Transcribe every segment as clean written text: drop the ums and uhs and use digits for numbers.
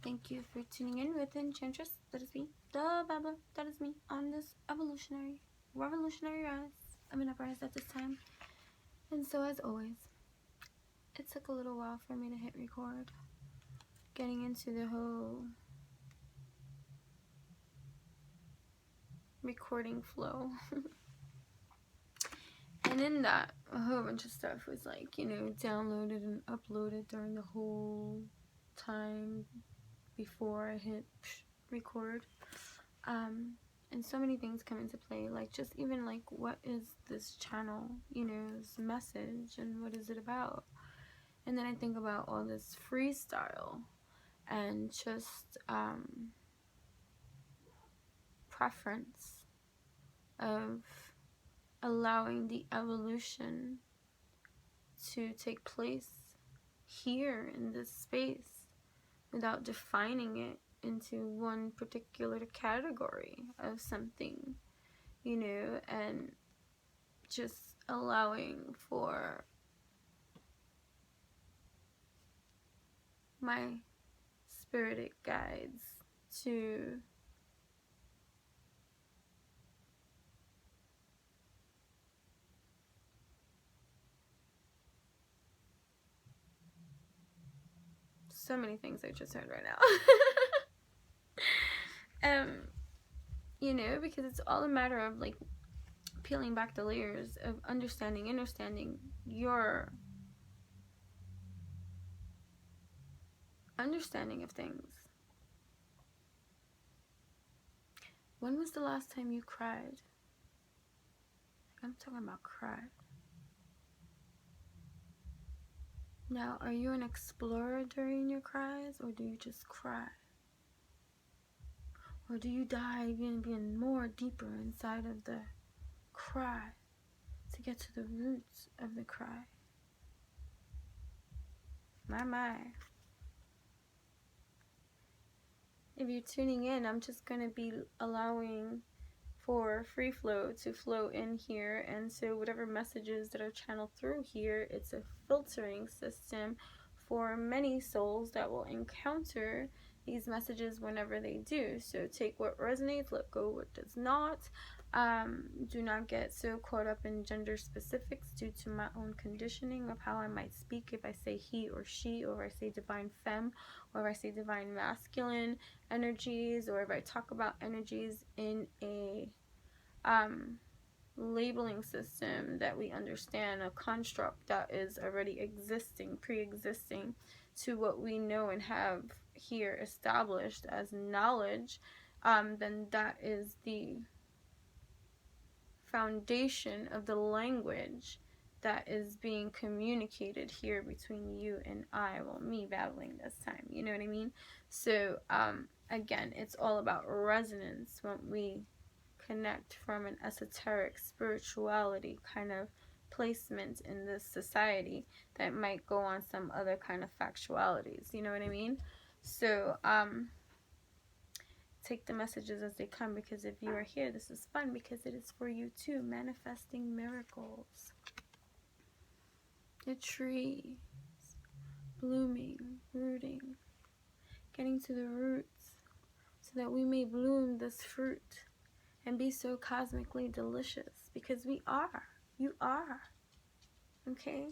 Thank you for tuning in with Enchantress. That is me, the Babbler. That is me on this evolutionary, revolutionary rise. I'm an uprise at this time. And so, as always, it took a little while for me to hit record. Getting into the whole recording flow. And in that, a whole bunch of stuff was like, downloaded and uploaded during the whole time before I hit record. And so many things come into play, like just even like, what is this channel, this message, and what is it about? And then I think about all this freestyle and just preference of allowing the evolution to take place here in this space without defining it into one particular category of something, and just allowing for my spirited guides to so many things I just heard right now. Because it's all a matter of like peeling back the layers of understanding your understanding of things. When was the last time you cried? I'm talking about cried. Now, are you an explorer during your cries, or do you just cry? Or do you dive in more deeper inside of the cry to get to the roots of the cry? My. If you're tuning in, I'm just going to be allowing for free flow to flow in here, and so whatever messages that are channeled through here, it's a filtering system for many souls that will encounter these messages whenever they do. So take what resonates, let go what does not. Do not get so caught up in gender specifics due to my own conditioning of how I might speak. If I say he or she, or if I say divine femme, or if I say divine masculine energies, or if I talk about energies in a labeling system that we understand, a construct that is already existing, pre-existing to what we know and have here established as knowledge, then that is the foundation of the language that is being communicated here between you and I, well, me babbling this time, you know what I mean? So again, it's all about resonance when we connect from an esoteric spirituality kind of placement in this society that might go on some other kind of factualities, you know what I mean? So take the messages as they come, because if you are here, this is fun, because it is for you too. Manifesting miracles, the trees blooming, rooting, getting to the roots so that we may bloom this fruit and be so cosmically delicious, because we are. You are. Okay?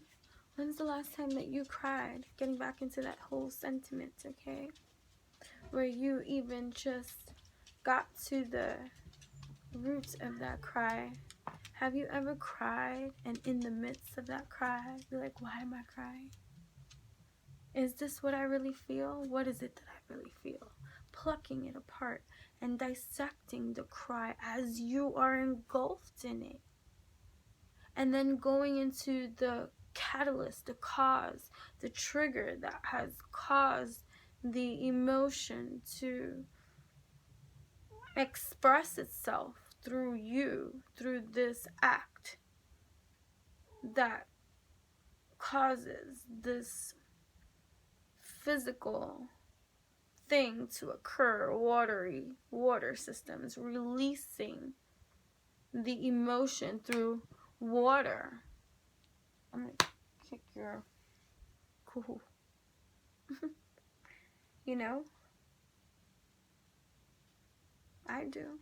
When's the last time that you cried? Getting back into that whole sentiment, okay? Where you even just got to the roots of that cry. Have you ever cried, and in the midst of that cry, you're like, why am I crying? Is this what I really feel? What is it that I really feel? Plucking it apart and dissecting the cry as you are engulfed in it. And then going into the catalyst, the cause, the trigger that has caused the emotion to express itself through you, through this act that causes this physical thing to occur, water systems releasing the emotion through water. I'm gonna kick your cool. You know, I do.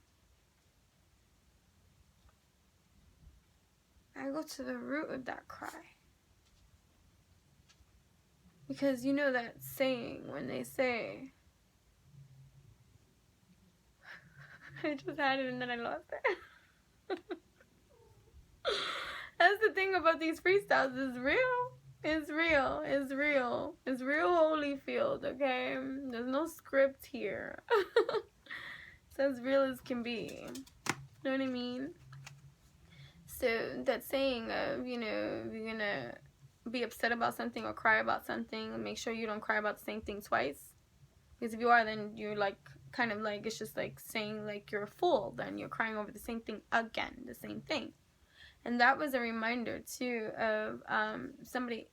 I go to the root of that cry. Because you know that saying when they say, I just had it and then I lost it. That's the thing about these freestyles. It's real. It's real. It's real. It's real Holyfield, okay? There's no script here. It's as real as can be. You know what I mean? So that saying of, you know, if you're gonna be upset about something or cry about something, make sure you don't cry about the same thing twice. Because if you are, then you're like, kind of like, it's just like saying like you're a fool. Then you're crying over the same thing again, the same thing. And that was a reminder too of somebody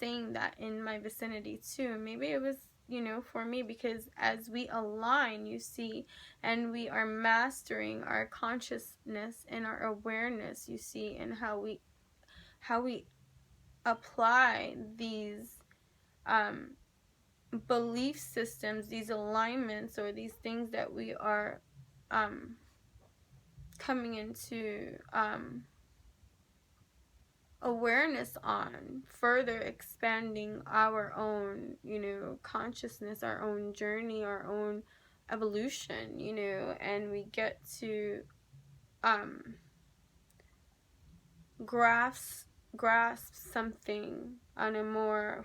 saying that in my vicinity too. Maybe it was, you know, for me, because as we align, you see, and we are mastering our consciousness and our awareness, you see, and how we apply these belief systems, these alignments, or these things that we are coming into awareness on, further expanding our own, you know, consciousness, our own journey, our own evolution, you know, and we get to grasp something on a more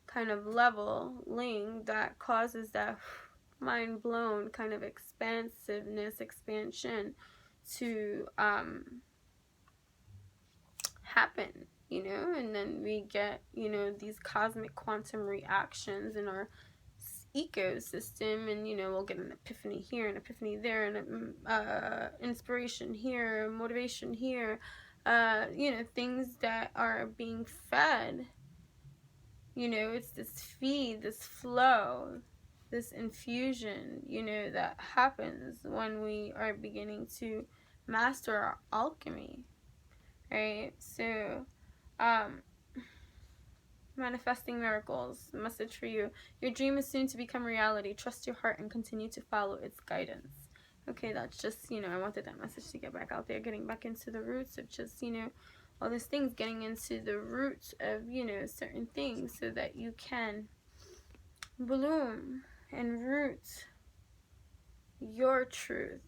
kind of leveling that causes that mind blown kind of expansion to happen, you know, and then we get, you know, these cosmic quantum reactions in our ecosystem, and, you know, we'll get an epiphany here, an epiphany there, and inspiration here, motivation here, you know, things that are being fed, you know, it's this feed, this flow, this infusion, you know, that happens when we are beginning to master our alchemy. Right? So, manifesting miracles. Message for you. Your dream is soon to become reality. Trust your heart and continue to follow its guidance. Okay, that's just, you know, I wanted that message to get back out there, getting back into the roots of just, you know, all these things, getting into the roots of, you know, certain things so that you can bloom and root your truth,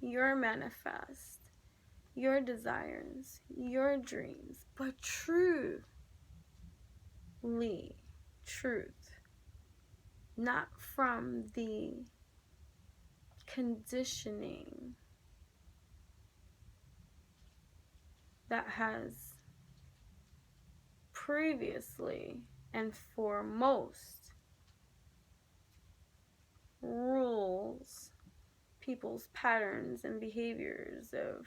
your manifest, your desires, your dreams, but truth, not from the conditioning that has previously and foremost rules people's patterns and behaviors of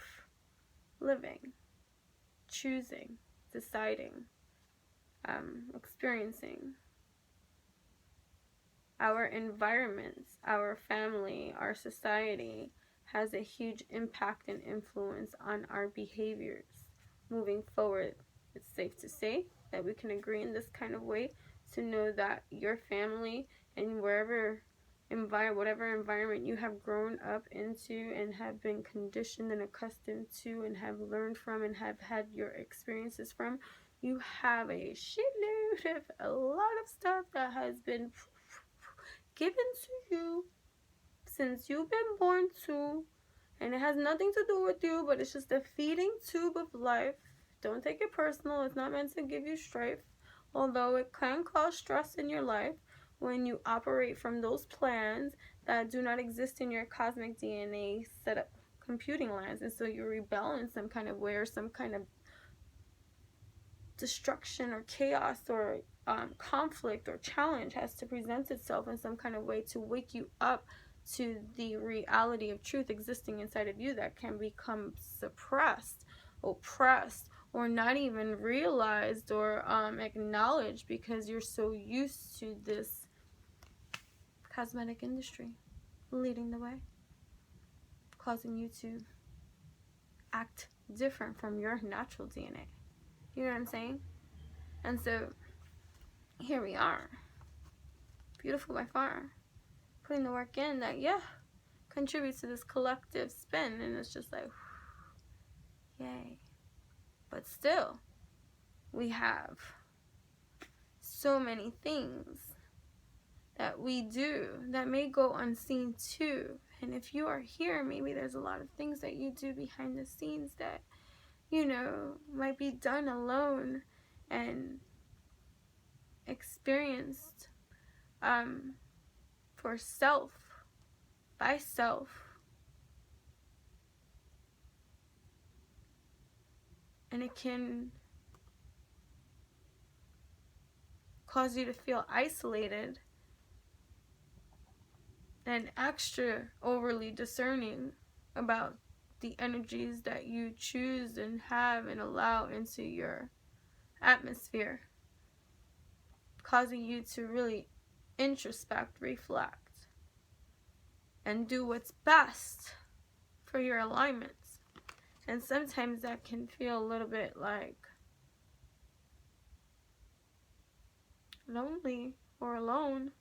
living, choosing, deciding, experiencing. Our environments, our family, our society has a huge impact and influence on our behaviors. Moving forward, it's safe to say that we can agree in this kind of way to know that your family and whatever environment you have grown up into and have been conditioned and accustomed to and have learned from and have had your experiences from, you have a shitload of a lot of stuff that has been given to you since you've been born to, and it has nothing to do with you, but it's just a feeding tube of life. Don't take it personal. It's not meant to give you strife, although it can cause stress in your life when you operate from those plans that do not exist in your cosmic DNA set up computing lands, and so you rebel in some kind of way, or some kind of destruction or chaos or conflict or challenge has to present itself in some kind of way to wake you up to the reality of truth existing inside of you that can become suppressed, oppressed, or not even realized or acknowledged because you're so used to this cosmetic industry leading the way, causing you to act different from your natural DNA. You know what I'm saying? And so here we are, beautiful by far, putting the work in that, yeah, contribute to this collective spin, and it's just like, yay. But still, we have so many things that we do that may go unseen too. And if you are here, maybe there's a lot of things that you do behind the scenes that, you know, might be done alone and experienced for self, by self. And it can cause you to feel isolated and extra overly discerning about the energies that you choose and have and allow into your atmosphere, causing you to really introspect, reflect, and do what's best for your alignments. And sometimes that can feel a little bit like lonely or alone.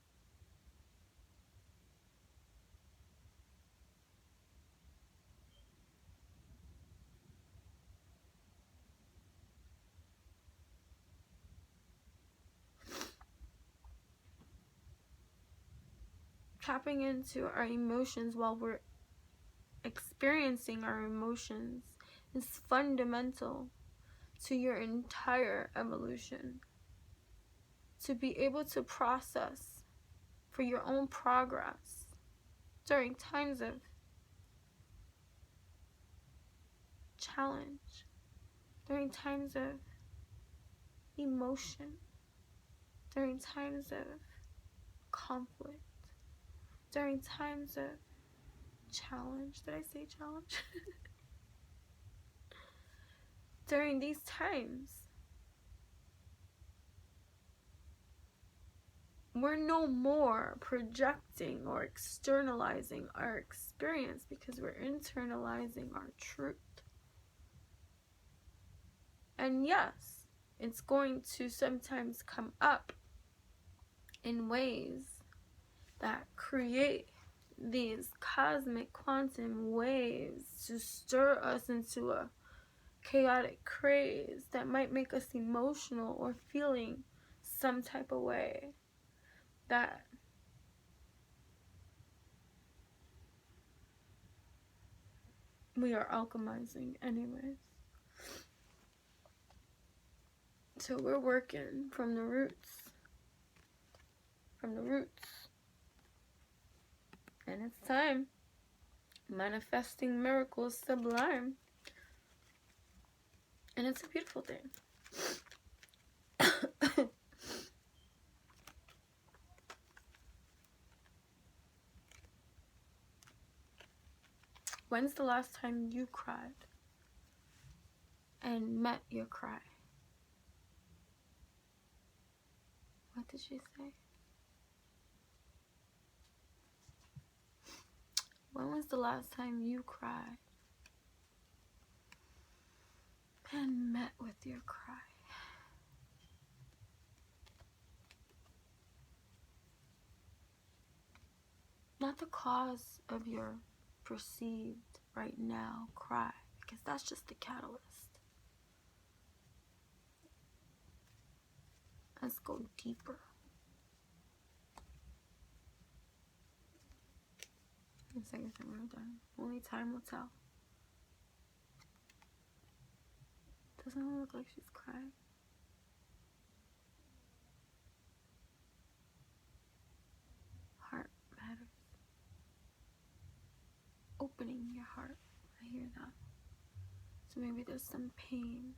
Tapping into our emotions while we're experiencing our emotions is fundamental to your entire evolution. To be able to process for your own progress during times of challenge, during times of emotion, during times of conflict, during times of challenge. Did I say challenge? During these times, we're no more projecting or externalizing our experience because we're internalizing our truth. And yes, it's going to sometimes come up in ways that create these cosmic quantum waves to stir us into a chaotic craze that might make us emotional or feeling some type of way that we are alchemizing anyways. So we're working from the roots. And it's time. Manifesting miracles sublime. And it's a beautiful thing. When's the last time you cried and met your cry? What did she say? When was the last time you cried and met with your cry? Not the cause of your perceived right now cry, because that's just the catalyst. Let's go deeper. One second, we're done. Only time will tell. Doesn't it look like she's crying? Heart matters. Opening your heart. I hear that. So maybe there's some pain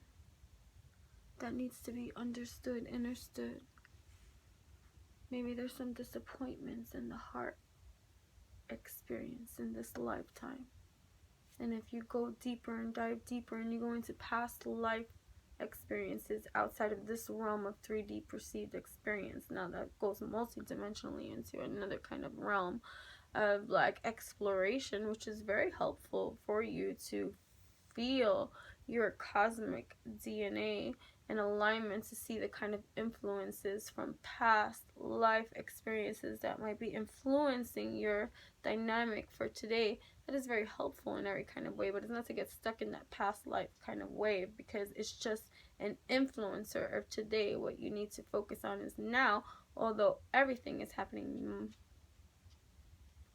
that needs to be understood. Maybe there's some disappointments in the heart experience in this lifetime. And if you go deeper and dive deeper and you go into past life experiences outside of this realm of 3D perceived experience, now that goes multidimensionally into another kind of realm of like exploration, which is very helpful for you to feel your cosmic DNA in alignment to see the kind of influences from past life experiences that might be influencing your dynamic for today. That is very helpful in every kind of way, but it's not to get stuck in that past life kind of way, because it's just an influencer of today. What you need to focus on is now, although everything is happening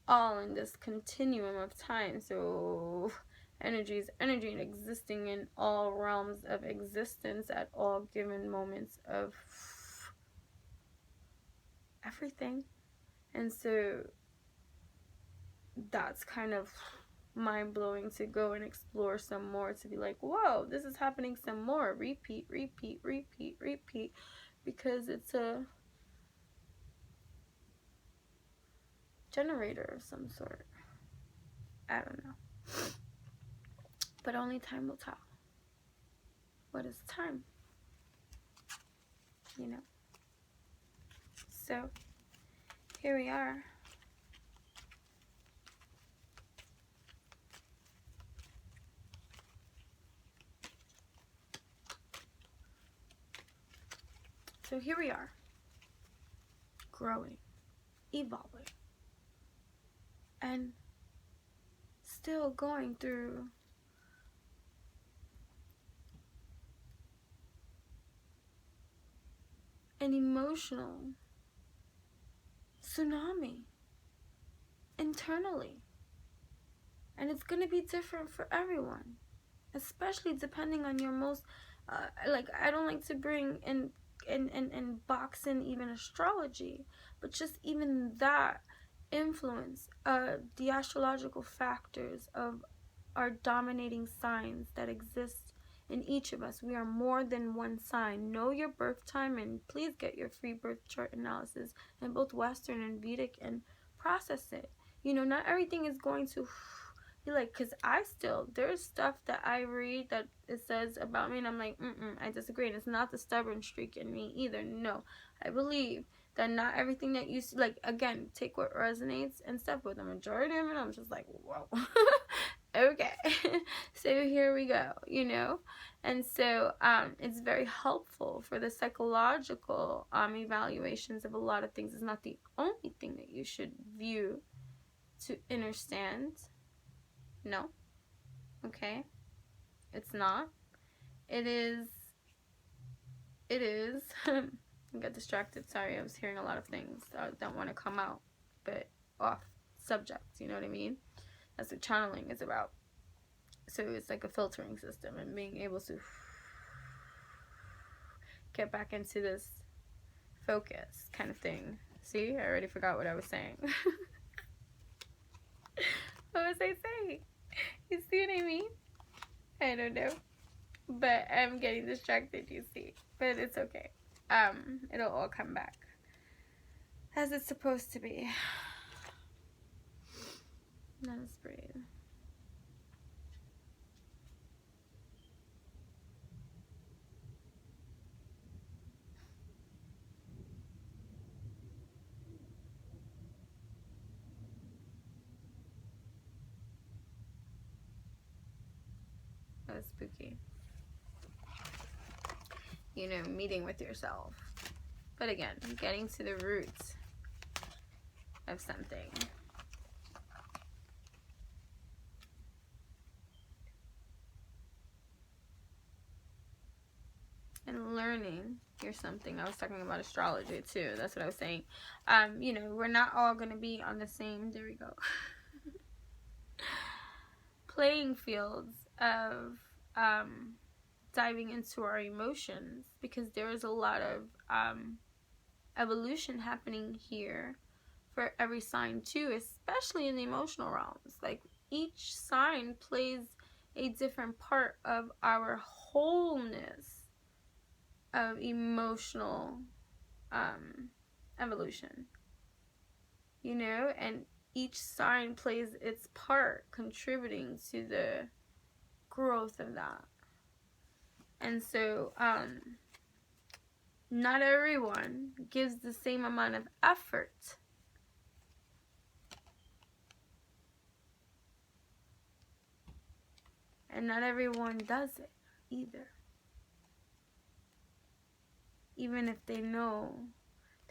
all in this continuum of time. So energy is energy and existing in all realms of existence at all given moments of everything. And so that's kind of mind-blowing to go and explore some more, to be like, whoa, this is happening some more. Repeat, repeat, repeat, repeat, because it's a generator of some sort. I don't know. But only time will tell. What is time? You know? So, here we are. So here we are. Growing. Evolving. And still going through an emotional tsunami internally. And it's going to be different for everyone, especially depending on your most, like, I don't like to bring in box in even astrology, but just even that influence, the astrological factors of our dominating signs that exist in each of us. We are more than one sign. Know your birth time, and please get your free birth chart analysis in both Western and Vedic and process it. You know, not everything is going to be like, because there's stuff that I read that it says about me and I'm like, I disagree. And it's not the stubborn streak in me either. No, I believe that not everything that you see, like, again, take what resonates and stuff, but the majority of it, I'm just like, whoa. Okay. So here we go, you know? And so it's very helpful for the psychological evaluations of a lot of things. It's not the only thing that you should view to understand. No. Okay? It's not. It is. I got distracted. Sorry, I was hearing a lot of things that don't want to come out, but off subject, you know what I mean? That's what channeling is about. So it's like a filtering system and being able to get back into this focus kind of thing. See, I already forgot what I was saying. What was I saying? You see what I mean? I don't know. But I'm getting distracted, you see. But it's okay. It'll all come back as it's supposed to be. Let us breathe. That was spooky. You know, meeting with yourself. But again, getting to the roots of something. And learning you're something. I was talking about astrology too. That's what I was saying. You know, we're not all going to be on the same, there we go, playing fields of diving into our emotions, because there is a lot of evolution happening here for every sign too, especially in the emotional realms. Like, each sign plays a different part of our wholeness of emotional evolution, you know, and each sign plays its part contributing to the growth of that. And so not everyone gives the same amount of effort and not everyone does it either. even if they know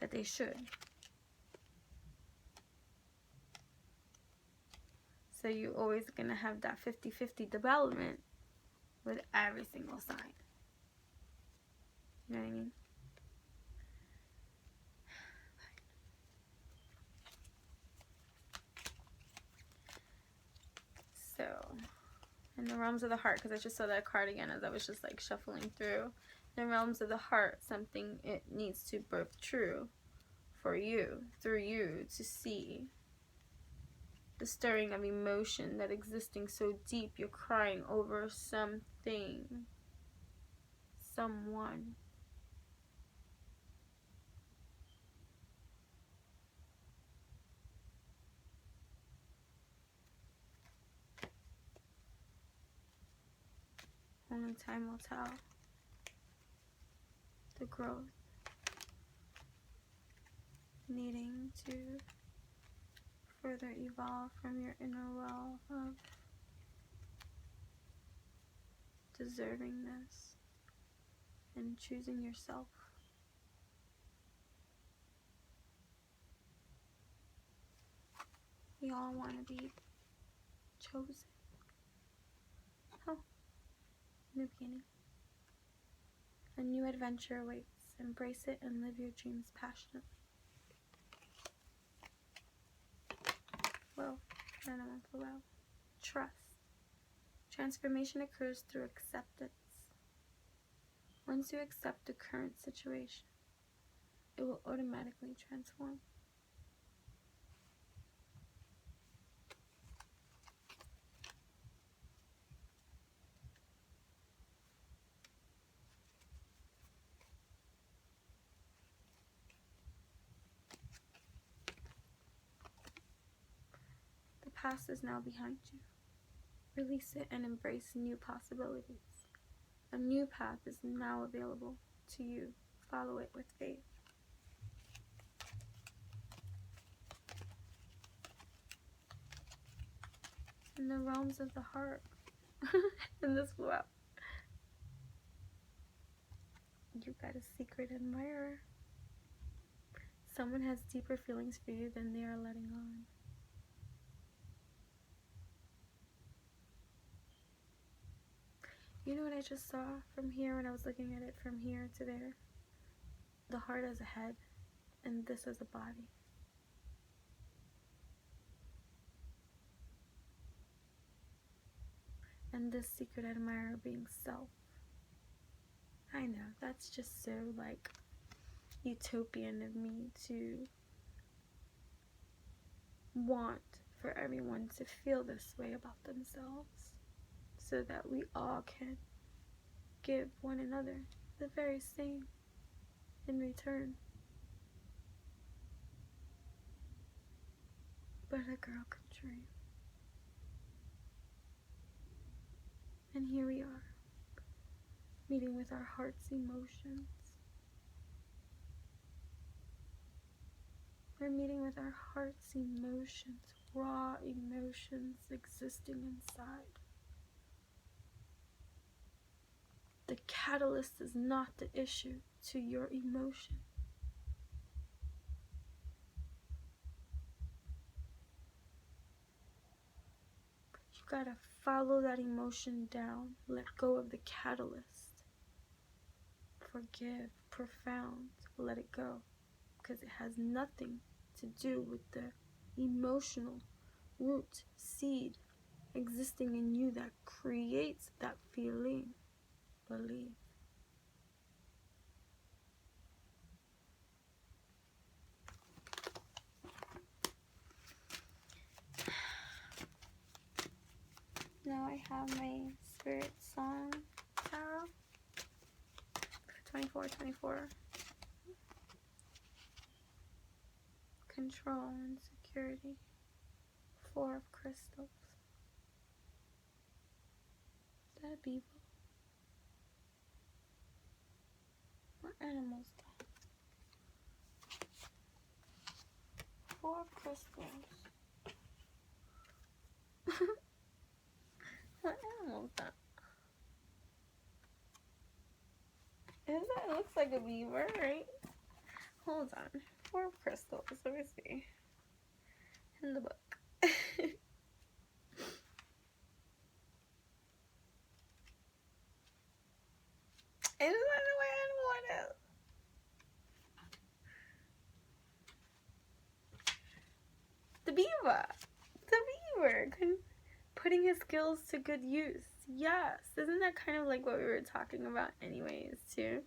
that they should. So you're always going to have that 50-50 development with every single sign. You know what I mean? So, in the realms of the heart, because I just saw that card again as I was just like shuffling through. In the realms of the heart, something it needs to birth true for you, through you, to see. The stirring of emotion that existing so deep, you're crying over something, someone. Only time will tell. The growth. Needing to further evolve from your inner well of deservingness and choosing yourself. We all want to be chosen. Oh, new beginning. A new adventure awaits. Embrace it and live your dreams passionately. Flow. Flow. Trust. Transformation occurs through acceptance. Once you accept the current situation, it will automatically transform. The past is now behind you. Release it and embrace new possibilities. A new path is now available to you. Follow it with faith. In the realms of the heart, in this world, you got a secret admirer. Someone has deeper feelings for you than they are letting on. You know what I just saw from here when I was looking at it from here to there? The heart as a head and this as a body. And this secret admirer being self. I know, that's just so like utopian of me to want for everyone to feel this way about themselves, so that we all can give one another the very same in return. But a girl can dream. And here we are, meeting with our heart's emotions. We're meeting with our heart's emotions, raw emotions existing inside. The catalyst is not the issue to your emotion. You gotta follow that emotion down. Let go of the catalyst. Forgive, profound, let it go. Because it has nothing to do with the emotional root seed existing in you that creates that feeling. Believe. Now I have my spirit song tarot for 24/24. Control and security. 4 of crystals. Is that a beaver? What animal's that? 4 of crystals. What animal is that? It looks like like a beaver, right? Hold on. 4 crystals. Let me see. In the book. I just want to know what animal it is. The beaver. The beaver. Putting his skills to good use. Yes. Isn't that kind of like what we were talking about anyways, too?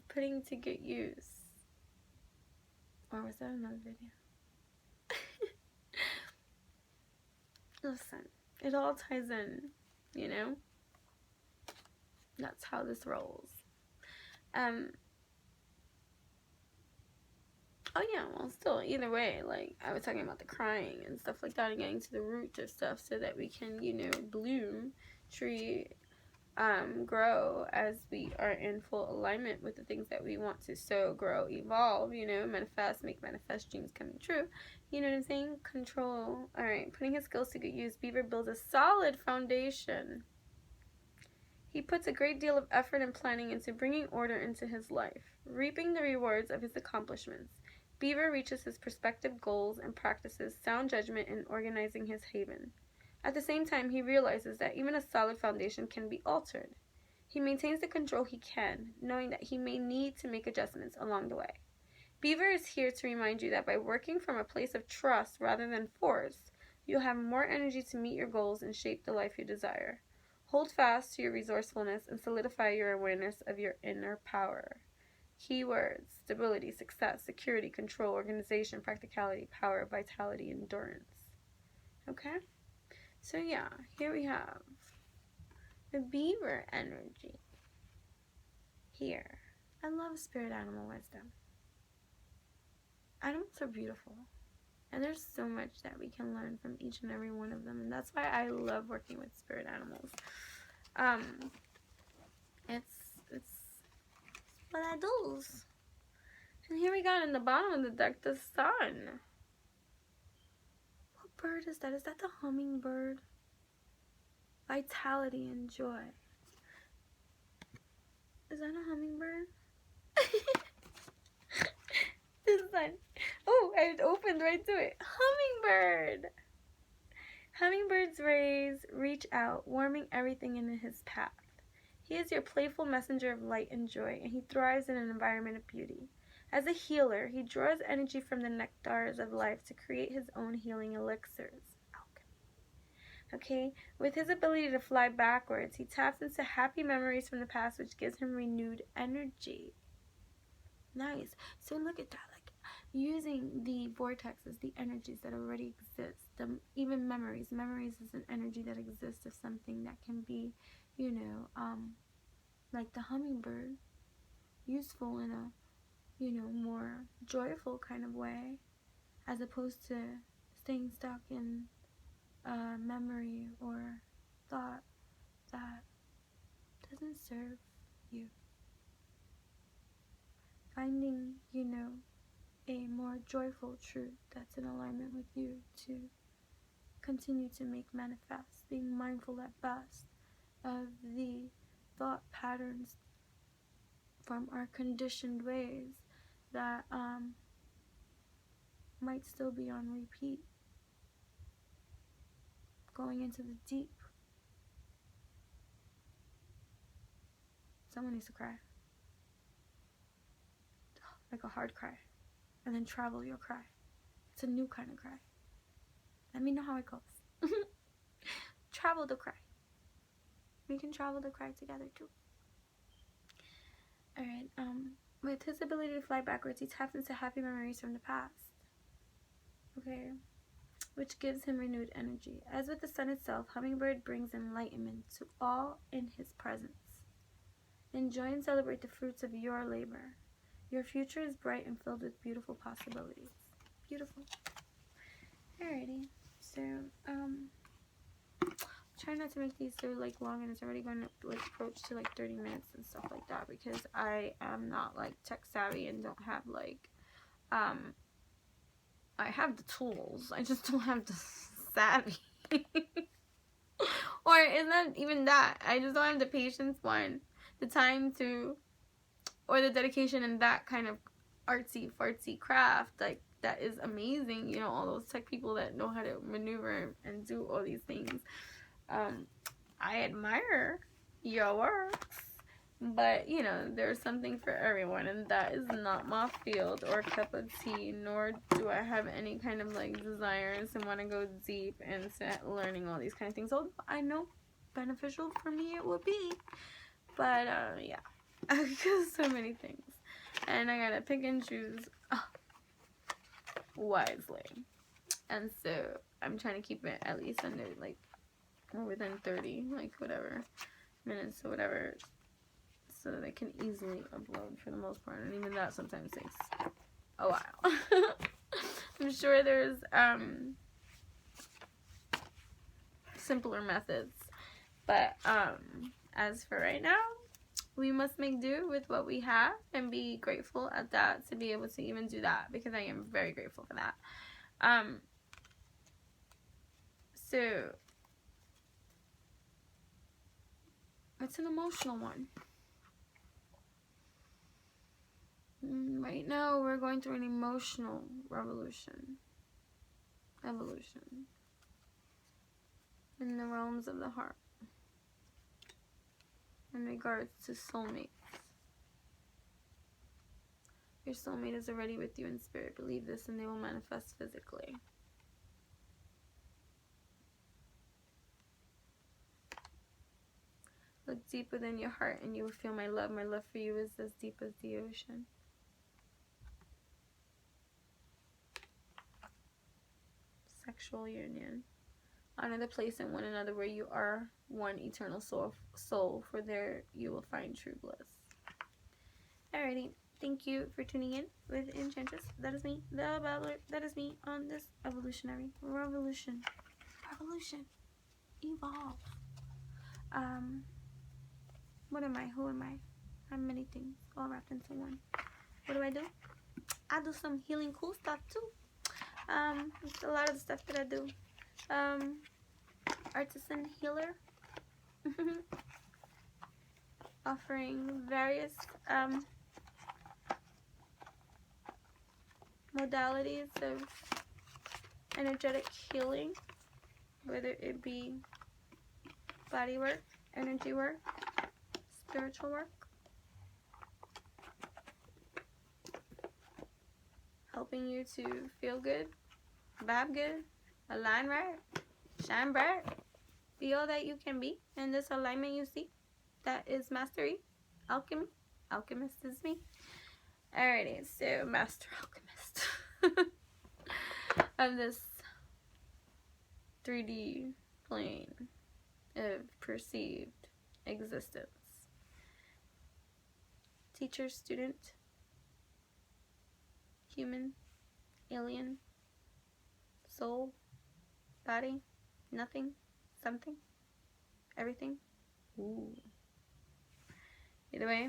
Putting to good use. Or was that another video? Listen, it all ties in, you know? That's how this rolls. Oh yeah, well still, either way, like, I was talking about the crying and stuff like that and getting to the root of stuff so that we can, you know, bloom, tree, grow as we are in full alignment with the things that we want to sow, grow, evolve, you know, manifest, make manifest dreams coming true. You know what I'm saying? Control. Alright, putting his skills to good use, Beaver builds a solid foundation. He puts a great deal of effort and planning into bringing order into his life, reaping the rewards of his accomplishments. Beaver reaches his prospective goals and practices sound judgment in organizing his haven. At the same time, he realizes that even a solid foundation can be altered. He maintains the control he can, knowing that he may need to make adjustments along the way. Beaver is here to remind you that by working from a place of trust rather than force, you'll have more energy to meet your goals and shape the life you desire. Hold fast to your resourcefulness and solidify your awareness of your inner power. Keywords: stability, success, security, control, organization, practicality, power, vitality, endurance. Okay? So yeah, here we have the beaver energy. Here. I love spirit animal wisdom. Animals are beautiful. And there's so much that we can learn from each and every one of them. And that's why I love working with spirit animals. It's what I do. And here we got in the bottom of the deck, the sun. What bird is that? Is that the hummingbird? Vitality and joy. Is that a hummingbird? The sun. Oh, I opened right to it. Hummingbird. Hummingbird's rays reach out, warming everything in his path. He is your playful messenger of light and joy, and he thrives in an environment of beauty. As a healer, he draws energy from the nectars of life to create his own healing elixirs. Okay, with his ability to fly backwards, he taps into happy memories from the past, which gives him renewed energy. Nice. So look at that, like using the vortexes, the energies that already exist, even memories. Memories is an energy that exists of something that can be, you know, like the hummingbird, useful in a, you know, more joyful kind of way, as opposed to staying stuck in memory or thought that doesn't serve you. Finding, you know, a more joyful truth that's in alignment with you to continue to make manifest, being mindful at best of the thought patterns from our conditioned ways that might still be on repeat, going into the deep. Someone needs to cry, like a hard cry, and then travel your cry. It's a new kind of cry. Let me know how it goes. Travel the cry. We can travel the cry together too. Alright, with his ability to fly backwards, he taps into happy memories from the past. Okay, which gives him renewed energy. As with the sun itself, Hummingbird brings enlightenment to all in his presence. Enjoy and celebrate the fruits of your labor. Your future is bright and filled with beautiful possibilities. Beautiful. Alrighty, so try not to make these so like long, and it's already going to like approach to like 30 minutes and stuff like that, because I am not like tech savvy and don't have like I have the tools, I just don't have the savvy. Or it's not even that, I just don't have the patience, one, the time to or the dedication in that kind of artsy fartsy craft, like that is amazing. You know, all those tech people that know how to maneuver and do all these things. I admire your works, but you know, there's something for everyone, and that is not my field or cup of tea, nor do I have any kind of like desires and want to go deep into learning all these kind of things. Although I know beneficial for me it would be, but yeah, so many things, and I gotta pick and choose wisely, and so I'm trying to keep it at least under like, or within 30, like whatever minutes or whatever, so that I can easily upload for the most part, and even that sometimes takes a while. I'm sure there's simpler methods, but as for right now, we must make do with what we have and be grateful at that, to be able to even do that, because I am very grateful for that. So it's an emotional one. Right now, we're going through an emotional evolution in the realms of the heart in regards to soulmates. Your soulmate is already with you in spirit. Believe this, and they will manifest physically. Look deep within your heart, and you will feel my love. My love for you is as deep as the ocean. Sexual union. Honor the place in one another where you are one eternal soul, for there you will find true bliss. Alrighty, thank you for tuning in with Enchantress. That is me, the Babbler. That is me on this evolutionary revolution. Evolve. What am I? Who am I? I'm many things all wrapped into one. What do? I do some healing cool stuff too. It's a lot of the stuff that I do. Artisan healer. Offering various modalities of energetic healing, whether it be body work, energy work, spiritual work, helping you to feel good, vibe good, align right, shine bright, be all that you can be in this alignment you see. That is mastery, alchemy. Alchemist is me. Alrighty, so master alchemist of this 3D plane of perceived existence. Teacher, student, human, alien, soul, body, nothing, something, everything. Ooh. Either way,